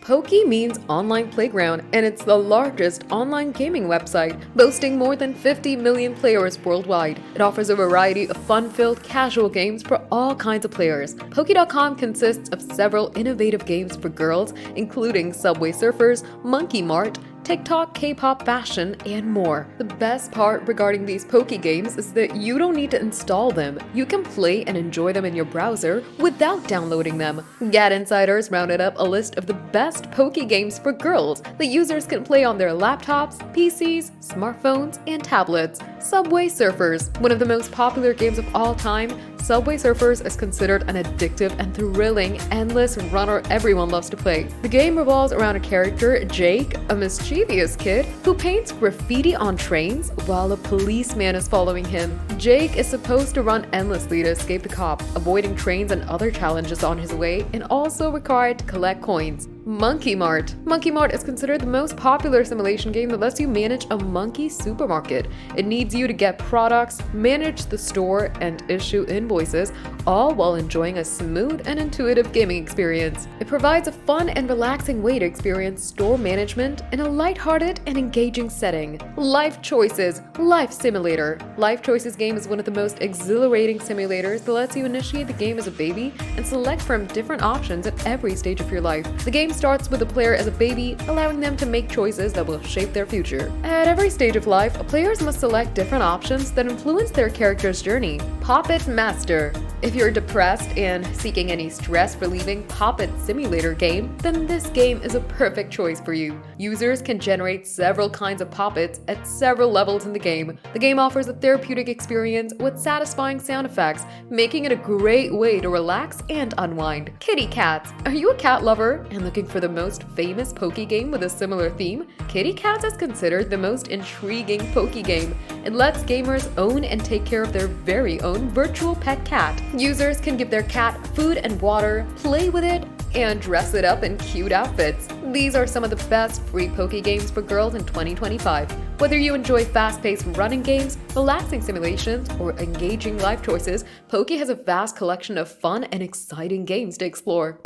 Poki means online playground, and it's the largest online gaming website, boasting more than 50 million players worldwide. It offers a variety of fun-filled, casual games for all kinds of players. Poki.com consists of several innovative games for girls, including Subway Surfers, Monkey Mart, TikTok, K-pop fashion, and more. The best part regarding these Poki games is that you don't need to install them. You can play and enjoy them in your browser without downloading them. GadInsider has rounded up a list of the best Poki games for girls that users can play on their laptops, PCs, smartphones, and tablets. Subway Surfers, one of the most popular games of all time, Subway Surfers is considered an addictive and thrilling, endless runner everyone loves to play. The game revolves around a character, Jake, a mischievous kid who paints graffiti on trains while a policeman is following him. Jake is supposed to run endlessly to escape the cop, avoiding trains and other challenges on his way, and also required to collect coins. Monkey Mart. Monkey Mart is considered the most popular simulation game that lets you manage a monkey supermarket. It needs you to get products, manage the store, and issue invoices, all while enjoying a smooth and intuitive gaming experience. It provides a fun and relaxing way to experience store management in a lighthearted and engaging setting. Life Choices. Life Simulator. Life Choices game is one of the most exhilarating simulators that lets you initiate the game as a baby and select from different options at every stage of your life. The game starts with the player as a baby, allowing them to make choices that will shape their future. At every stage of life, players must select different options that influence their character's journey. Puppet Master. If you're depressed and seeking any stress-relieving puppet simulator game, then this game is a perfect choice for you. Users can generate several kinds of puppets at several levels in the game. The game offers a therapeutic experience with satisfying sound effects, making it a great way to relax and unwind. Kitty Cats. Are you a cat lover and looking for the most famous Poki game with a similar theme? Kitty Cats is considered the most intriguing Poki game. It lets gamers own and take care of their very own virtual pet cat. Users can give their cat food and water, play with it, and dress it up in cute outfits. These are some of the best free Poki games for girls in 2025. Whether you enjoy fast-paced running games, relaxing simulations, or engaging life choices, Poki has a vast collection of fun and exciting games to explore.